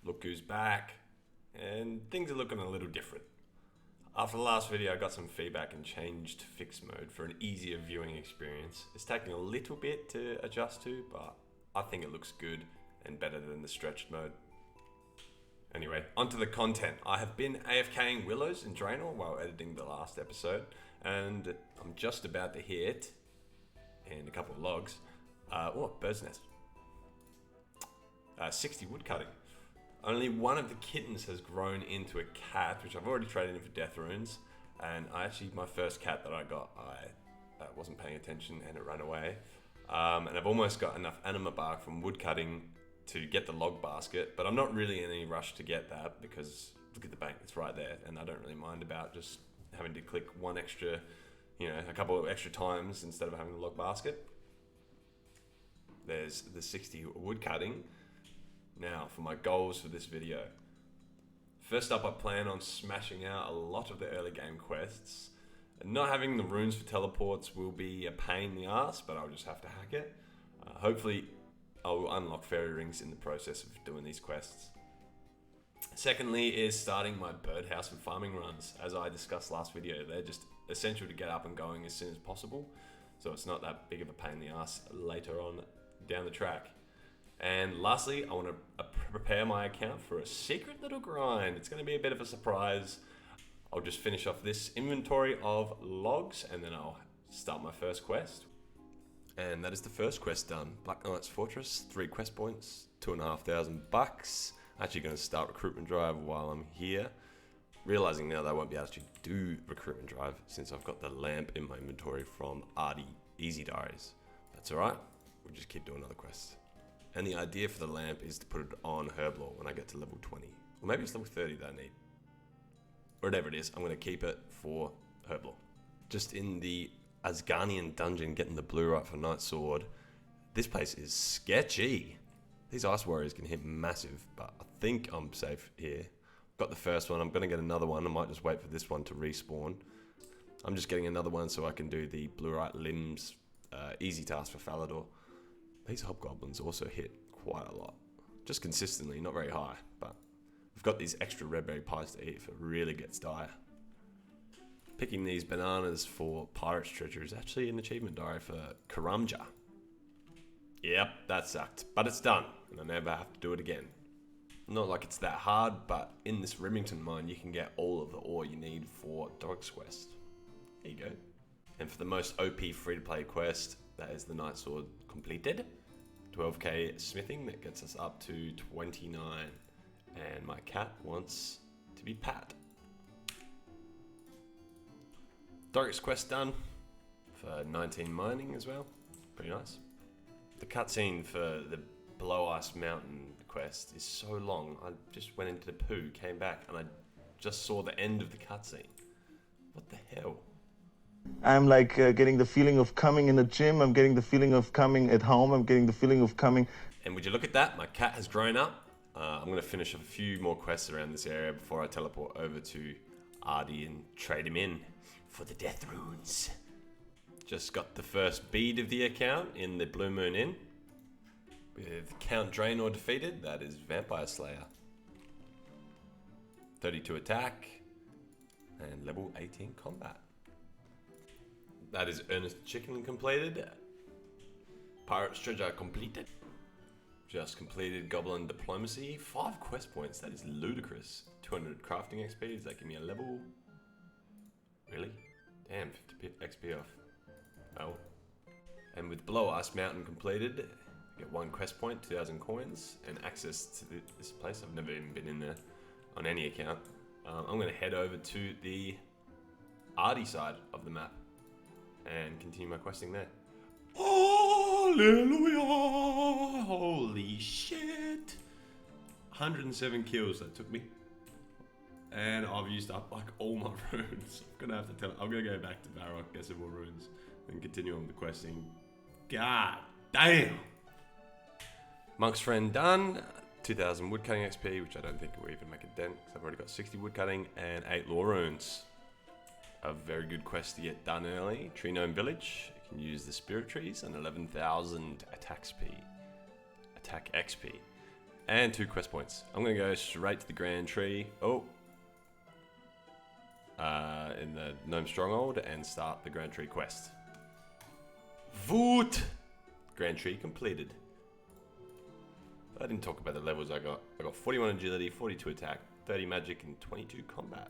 Look who's back, and things are looking a little different. After the last video, I got some feedback and changed to fixed mode for an easier viewing experience. It's taking a little bit to adjust to, but I think it looks good and better than the stretched mode. Anyway, onto the content. I have been AFKing Willows and Draenor while editing the last episode, and I'm just about to hit, and a couple of logs, bird's nest. 60 woodcutting. Only one of the kittens has grown into a cat, which I've already traded in for death runes. And my first cat that I got, I wasn't paying attention and it ran away. And I've almost got enough anima bark from woodcutting to get the log basket, but I'm not really in any rush to get that because look at the bank, it's right there. And I don't really mind about just having to click one extra, a couple of extra times instead of having the log basket. There's the 60 woodcutting. Now, for my goals for this video. First up, I plan on smashing out a lot of the early game quests. Not having the runes for teleports will be a pain in the ass, but I'll just have to hack it. Hopefully, I'll unlock fairy rings in the process of doing these quests. Secondly is starting my birdhouse and farming runs. As I discussed last video, they're just essential to get up and going as soon as possible, so it's not that big of a pain in the ass later on down the track. And lastly, I want to prepare my account for a secret little grind. It's going to be a bit of a surprise. I'll just finish off this inventory of logs and then I'll start my first quest. And that is the first quest done. Black Knight's Fortress, 3 quest points, $2,500. Actually going to start recruitment drive while I'm here. Realizing now that I won't be able to do recruitment drive since I've got the lamp in my inventory from Artie Easy Diaries. That's alright, we'll just keep doing other quests. And the idea for the lamp is to put it on Herblore when I get to level 20. Or maybe it's level 30 that I need. Whatever it is, I'm going to keep it for Herblore. Just in the Asgarnian dungeon, getting the blue right for Night Sword. This place is sketchy. These Ice Warriors can hit massive, but I think I'm safe here. Got the first one, I'm going to get another one. I might just wait for this one to respawn. I'm just getting another one so I can do the blue right limbs easy task for Falador. These hobgoblins also hit quite a lot. Just consistently, not very high, but we've got these extra red berry pies to eat if it really gets dire. Picking these bananas for Pirate's Treasure is actually an achievement diary for Karamja. Yep, that sucked, but it's done, and I never have to do it again. Not like it's that hard, but in this Remington mine, you can get all of the ore you need for Dog's Quest. There you go. And for the most OP free-to-play quest, that is the Night Sword completed. 12k smithing, that gets us up to 29. And my cat wants to be pat. Dog's Quest done for 19 mining as well. Pretty nice. The cutscene for the Below Ice Mountain quest is so long. I just went into the poo, came back, and I just saw the end of the cutscene. What the hell? I'm like getting the feeling of coming in the gym. I'm getting the feeling of coming at home. I'm getting the feeling of coming. And would you look at that? My cat has grown up. I'm going to finish a few more quests around this area before I teleport over to Artie and trade him in for the death runes. Just got the first bead of the account in the Blue Moon Inn. With Count Draenor defeated, that is Vampire Slayer. 32 attack and level 18 combat. That is Earnest Chicken completed. Pirate's Treasure completed. Just completed Goblin Diplomacy. 5 quest points, that is ludicrous. 200 crafting XP, does that give me a level? Really? Damn, 50 XP off. Oh. And with Below Ice Mountain completed, get 1 quest point, 2,000 coins, and access to this place. I've never even been in there on any account. I'm going to head over to the Artie side of the map and continue my questing there. Hallelujah! Holy shit! 107 kills that took me. And I've used up like all my runes. I'm gonna have to I'm gonna go back to Varrock, get some more runes, and continue on with the questing. God damn! Monk's Friend done. 2,000 woodcutting XP, which I don't think will even make a dent, because I've already got 60 woodcutting and 8 lore runes. A very good quest to get done early. Tree Gnome Village. You can use the Spirit Trees and 11,000 attack XP. And 2 quest points. I'm going to go straight to the Grand Tree. In the Gnome Stronghold and start the Grand Tree quest. Voot! Grand Tree completed. I didn't talk about the levels I got. I got 41 agility, 42 attack, 30 magic, and 22 combat.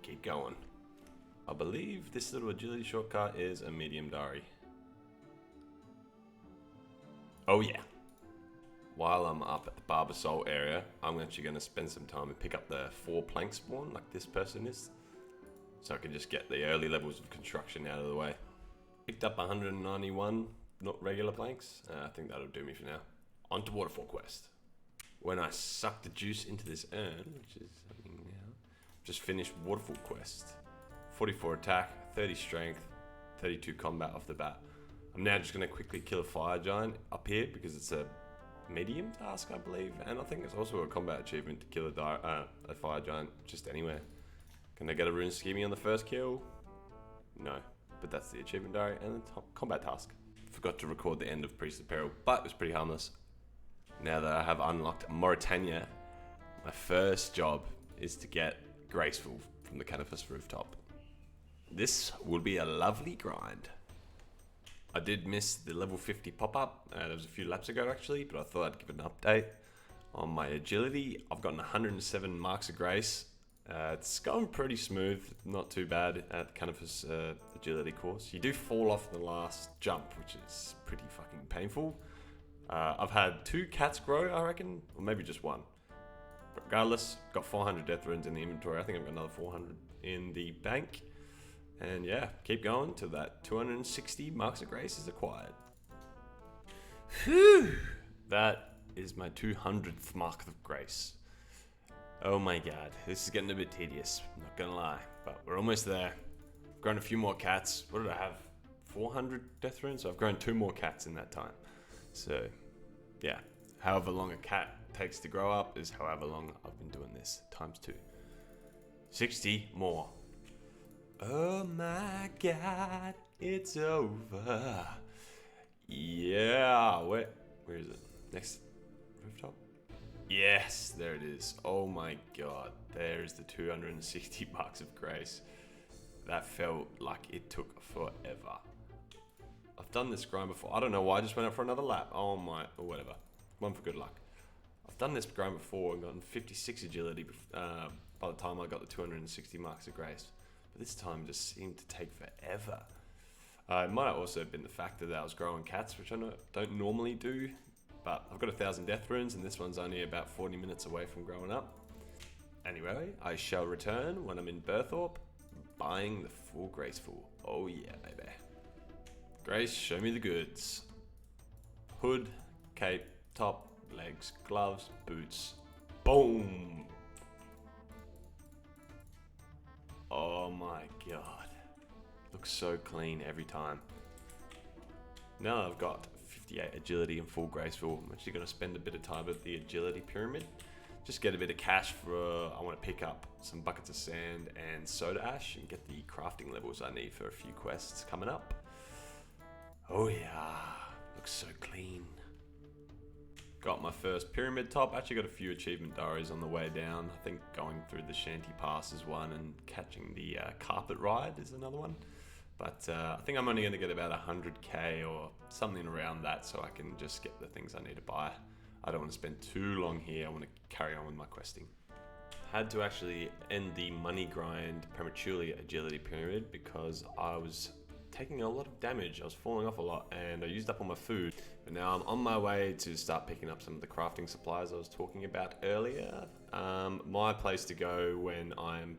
Keep going. I believe this little agility shortcut is a medium diary. Oh yeah. While I'm up at the Barber Soul area, I'm actually going to spend some time and pick up the 4 plank spawn like this person is. So I can just get the early levels of construction out of the way. Picked up 191 not regular planks. I think that'll do me for now. On to Waterfall Quest. When I suck the juice into this urn, which is happening now, just finished Waterfall Quest. 44 attack, 30 strength, 32 combat off the bat. I'm now just going to quickly kill a fire giant up here because it's a medium task, I believe, and I think it's also a combat achievement to kill a fire giant just anywhere. Can I get a rune scheming on the first kill? No, but that's the achievement diary and the combat task. Forgot to record the end of Priest of Peril, but it was pretty harmless. Now that I have unlocked Mauritania, my first job is to get Graceful from the Canopus rooftop. This will be a lovely grind. I did miss the level 50 pop-up. There was a few laps ago actually, but I thought I'd give an update. On my agility, I've gotten 107 marks of grace. It's going pretty smooth, not too bad at the Canopus agility course. You do fall off the last jump, which is pretty fucking painful. I've had 2 cats grow, I reckon, or maybe just 1. But regardless, got 400 death runes in the inventory. I think I've got another 400 in the bank. And yeah, keep going till that 260 marks of grace is acquired. Whew! That is my 200th mark of grace. Oh my god, this is getting a bit tedious, I'm not gonna lie, but we're almost there. I've grown a few more cats. What did I have? 400 death runes? So I've grown 2 more cats in that time. So yeah, however long a cat takes to grow up is however long I've been doing this, times 2. 60 more. Oh my god, it's over. Yeah, where is it? Next rooftop? Yes, there it is. Oh my god, there's the 260 bucks of grace. That felt like it took forever. I've done this grind before. I don't know why I just went out for another lap. Oh my, or whatever. One for good luck. I've done this grind before and gotten 56 agility by the time I got the 260 marks of grace. But this time just seemed to take forever. It might have also been the fact that I was growing cats, which I don't normally do. But I've got 1,000 death runes and this one's only about 40 minutes away from growing up. Anyway, I shall return when I'm in Berthorpe, buying the full Graceful. Oh yeah, baby. Grace, show me the goods. Hood, cape, top, legs, gloves, boots. Boom! Oh my god. Looks so clean every time. Now I've got 58 agility and full Graceful, I'm actually going to spend a bit of time at the agility pyramid. Just get a bit of cash for, I want to pick up some buckets of sand and soda ash and get the crafting levels I need for a few quests coming up. Oh yeah, looks so clean. Got my first pyramid top. Actually got a few achievement diaries on the way down. I think going through the Shanty Pass is one and catching the carpet ride is another one. But I think I'm only going to get about 100k or something around that so I can just get the things I need to buy. I don't want to spend too long here. I want to carry on with my questing. Had to actually end the money grind prematurely at agility pyramid because I was taking a lot of damage. I was falling off a lot and I used up all my food. But now I'm on my way to start picking up some of the crafting supplies I was talking about earlier. My place to go when I'm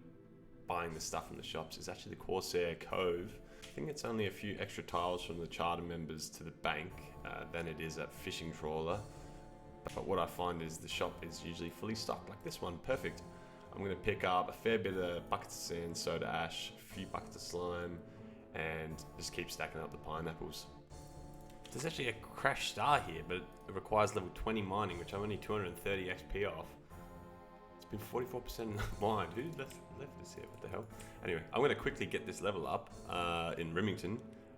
buying the stuff from the shops is actually the Corsair Cove. I think it's only a few extra tiles from the charter members to the bank than it is at Fishing Trawler. But what I find is the shop is usually fully stocked, like this one, perfect. I'm going to pick up a fair bit of buckets of sand, soda ash, a few buckets of slime, and just keep stacking up the pineapples. There's actually a crash star here, but it requires level 20 mining, which I'm only 230 XP off. It's been 44% mined. Who left this here? What the hell? Anyway, I'm going to quickly get this level up in Rimington,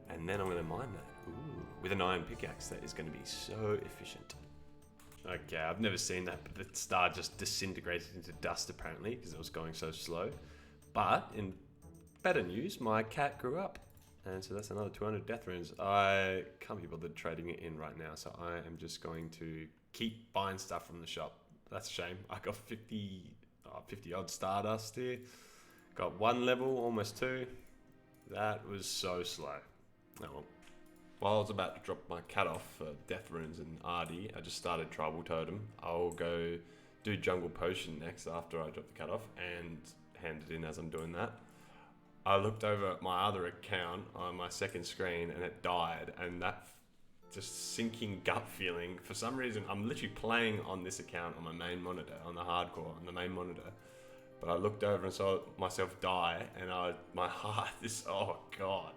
and then I'm going to mine that. Ooh, with an iron pickaxe, that is going to be so efficient. Okay, I've never seen that, but the star just disintegrated into dust apparently because it was going so slow. But in better news, my cat grew up. And so that's another 200 death runes. I can't be bothered trading it in right now, so I am just going to keep buying stuff from the shop. That's a shame. I got 50 odd stardust here. Got 1 level, almost 2. That was so slow. Oh well. While I was about to drop my cat off for death runes and Ardy, I just started Tribal Totem. I'll go do Jungle Potion next after I drop the cat off and hand it in as I'm doing that. I looked over at my other account on my second screen and it died, and that just sinking gut feeling, for some reason, I'm literally playing on this account on my main monitor, on the hardcore, on the main monitor. But I looked over and saw myself die, and my heart is, oh God,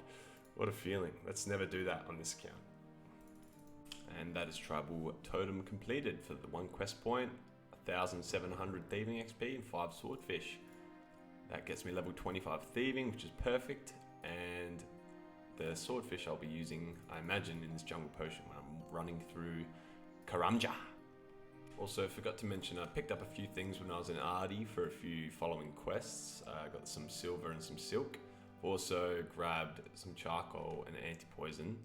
what a feeling. Let's never do that on this account. And that is Tribal Totem completed for the 1 quest point, 1,700 thieving XP and 5 swordfish. That gets me level 25 thieving, which is perfect, and the swordfish I'll be using, I imagine, in this jungle potion when I'm running through Karamja. Also, forgot to mention, I picked up a few things when I was in Ardy for a few following quests. I got some silver and some silk. Also grabbed some charcoal and anti-poison.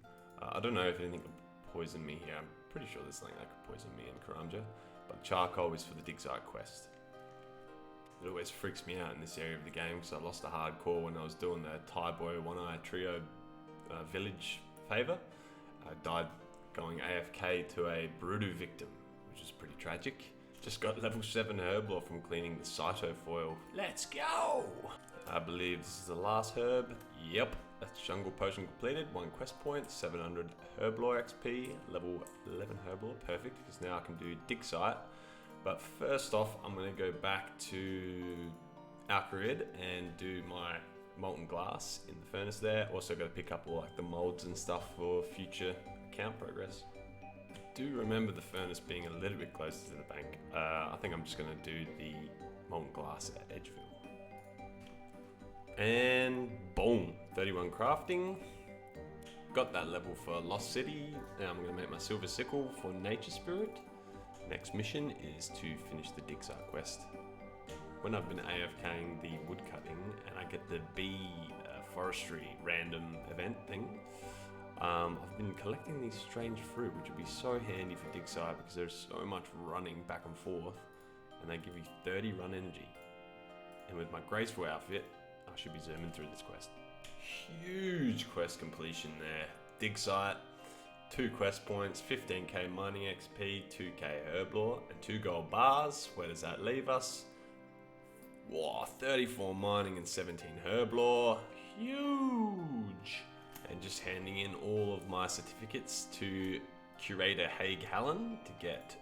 I don't know if anything could poison me here. I'm pretty sure there's something that could poison me in Karamja, but charcoal is for the dig site quest. It always freaks me out in this area of the game because I lost a hardcore when I was doing the Thai Boy One-Eye Trio village favor. I died going AFK to a Brutu victim, which is pretty tragic. Just got level 7 herb from cleaning the Cyto foil. Let's go! I believe this is the last herb. Yep, that's Jungle Potion completed. 1 quest point, 700 herblore XP, level 11 herblore, perfect, because now I can do dig site. But first off, I'm going to go back to Alcarid and do my molten glass in the furnace there. Also got to pick up all like the molds and stuff for future account progress. Do remember the furnace being a little bit closer to the bank. I think I'm just going to do the molten glass at Edgeville. And boom, 31 crafting. Got that level for Lost City. Now I'm going to make my silver sickle for Nature Spirit. Next mission is to finish the dig site quest. When I've been AFKing the woodcutting and I get the bee forestry random event thing, I've been collecting these strange fruit, which would be so handy for dig site because there's so much running back and forth, and they give you 30 run energy. And with my graceful outfit, I should be zooming through this quest. Huge quest completion there. Dig site, 2 quest points, 15k mining XP, 2k herblore, and 2 gold bars. Where does that leave us? Whoa, 34 mining and 17 herblore. Huge! And just handing in all of my certificates to Curator Haig Hallen to get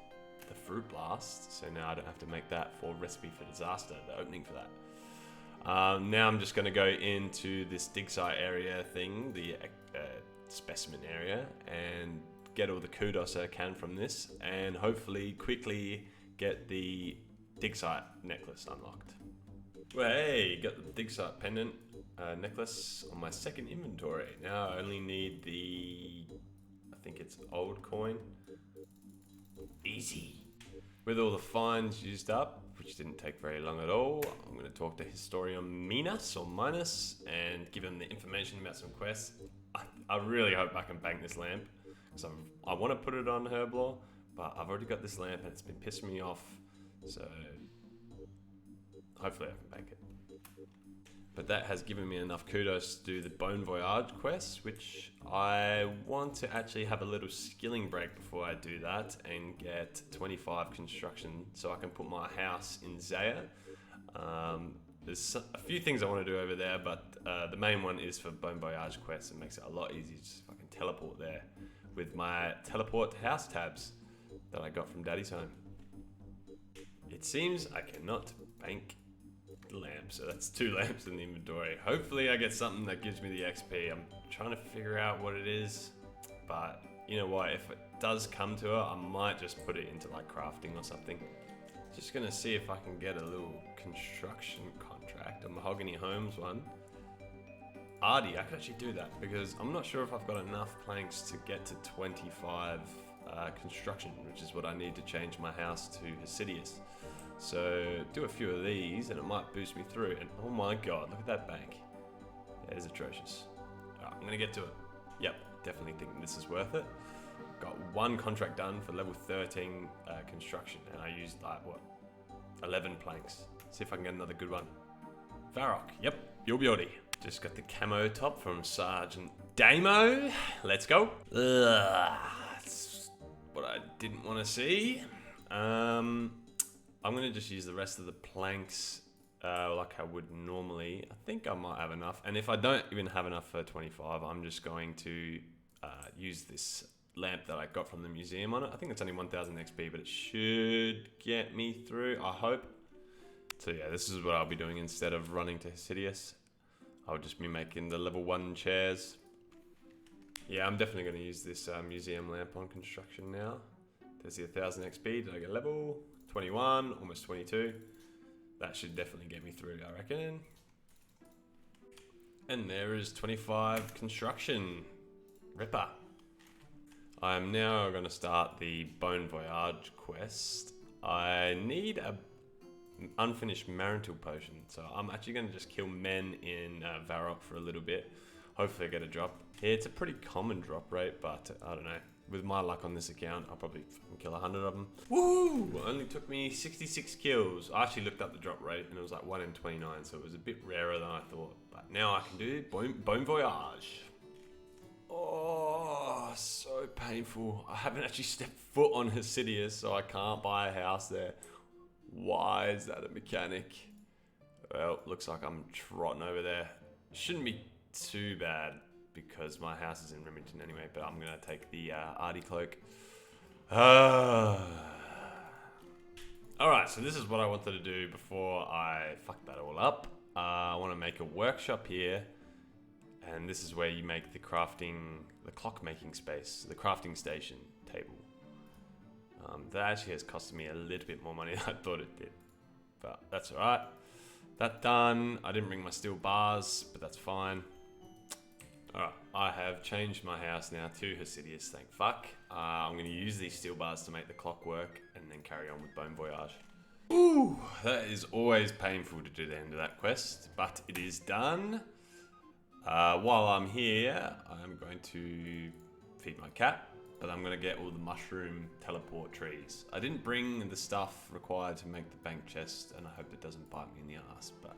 the Fruit Blast. So now I don't have to make that for Recipe for Disaster, the opening for that. Now I'm just going to go into this dig site area thing, the specimen area, and get all the kudos I can from this, and hopefully quickly get the dig site necklace unlocked. Well, hey, got the dig site pendant necklace on my second inventory. Now I only need I think it's old coin. Easy. With all the finds used up, which didn't take very long at all, I'm going to talk to Historian Minas and give him the information about some quests. I really hope I can bank this lamp, because I want to put it on herblore, but I've already got this lamp and it's been pissing me off, so hopefully I can bank it. But that has given me enough kudos to do the Bon Voyage quest, which I want to actually have a little skilling break before I do that and get 25 construction so I can put my house in Zaya. There's a few things I want to do over there, but the main one is for Bon Voyage quest. It makes it a lot easier just if I can teleport there with my teleport house tabs that I got from Daddy's home. It seems I cannot bank the lamp, so that's 2 lamps in the inventory. Hopefully I get something that gives me the XP. I'm trying to figure out what it is, but you know what, if it does come to it, I might just put it into like crafting or something. Just gonna see if I can get a little construction contract, a Mahogany Homes one. Ardy, I could actually do that because I'm not sure if I've got enough planks to get to 25 construction, which is what I need to change my house to HCIM. So do a few of these and it might boost me through. And oh my god, look at that bank. That is atrocious. Alright, I'm gonna get to it. Yep, definitely think this is worth it. Got one contract done for level 13 construction, and I used like, what, 11 planks. See if I can get another good one. Varrock, yep, your beauty. Just got the camo top from Sergeant Damo. Let's go. That's what I didn't want to see. I'm gonna just use the rest of the planks like I would normally. I think I might have enough, and if I don't even have enough for 25, I'm just going to use this lamp that I got from the museum on it. I think it's only 1000 XP, but it should get me through, I hope. So yeah, this is what I'll be doing instead of running to HCIM. I'll just be making the level 1 chairs. Yeah, I'm definitely going to use this museum lamp on construction now. There's the 1000 XP. Did I get level? 21, almost 22. That should definitely get me through, I reckon. And there is 25 construction. Ripper. I'm now going to start the Bone Voyage quest. I need a unfinished marital potion, so I'm actually going to just kill men in Varrock for a little bit. Hopefully I get a drop. Yeah, it's a pretty common drop rate, but I don't know. With my luck on this account, I'll probably kill 100 of them. Woo! Only took me 66 kills. I actually looked up the drop rate and it was like 1 in 29, so it was a bit rarer than I thought. But now I can do Bone Voyage. Oh, so painful. I haven't actually stepped foot on HCIM, so I can't buy a house there. Why is that a mechanic? Well, looks like I'm trotting over there. Shouldn't be too bad because my house is in Remington anyway, but I'm going to take the Artie cloak. Alright, so this is what I wanted to do before I fuck that all up. I want to make a workshop here, and this is where you make the clock making space, the crafting station table. That actually has costed me a little bit more money than I thought it did, but that's alright. That done. I didn't bring my steel bars, but that's fine. Alright, I have changed my house now to HCIM, thank fuck. I'm going to use these steel bars to make the clock work and then carry on with Bone Voyage. Ooh, that is always painful to do the end of that quest, but it is done. While I'm here, I'm going to feed my cat, but I'm going to get all the mushroom teleport trees. I didn't bring the stuff required to make the bank chest, and I hope it doesn't bite me in the ass, but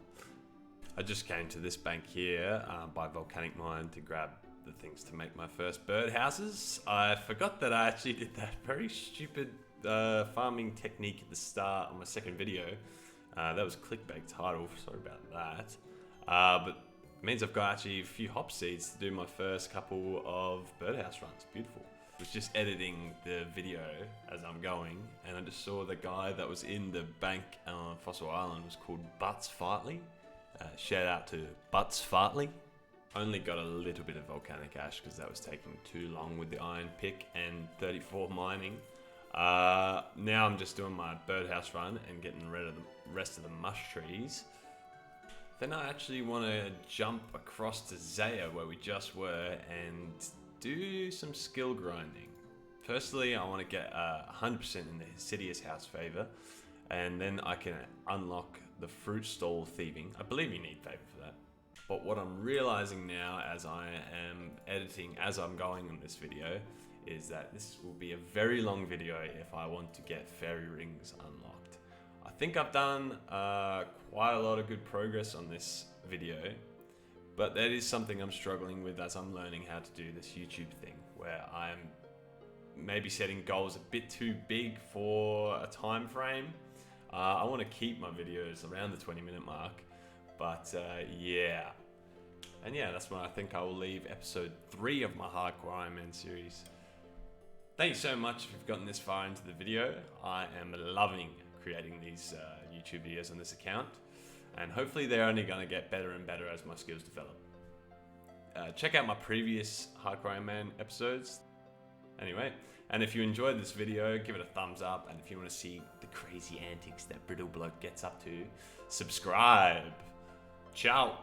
I just came to this bank here by Volcanic Mine to grab the things to make my first birdhouses. I forgot that I actually did that very stupid farming technique at the start on my second video. That was clickbait title, sorry about that. But it means I've got actually a few hop seeds to do my first couple of birdhouse runs. Beautiful. I was just editing the video as I'm going, and I just saw the guy that was in the bank on Fossil Island was called Butts Fartley. Shout out to Butts Fartley. Only got a little bit of volcanic ash because that was taking too long with the iron pick and 34 mining. Now I'm just doing my birdhouse run and getting rid of the rest of the mush trees. Then I actually want to jump across to Zaya where we just were and do some skill grinding. Firstly, I want to get 100% in the HCIM house favor, and then I can unlock the fruit stall thieving. I believe you need favor for that. But what I'm realizing now as I am editing, as I'm going on this video, is that this will be a very long video if I want to get fairy rings unlocked. I think I've done quite a lot of good progress on this video, but that is something I'm struggling with as I'm learning how to do this YouTube thing, where I'm maybe setting goals a bit too big for a time frame. I want to keep my videos around the 20-minute mark, but yeah. And yeah, that's when I think I will leave episode 3 of my Hardcore Iron Man series. Thank you so much if you've gotten this far into the video. I am loving creating these YouTube videos on this account, and hopefully they're only going to get better and better as my skills develop. Check out my previous Hardcore Iron Man episodes. Anyway, and if you enjoyed this video, give it a thumbs up, and if you want to see the crazy antics that Brittle Bloke gets up to, subscribe. Ciao.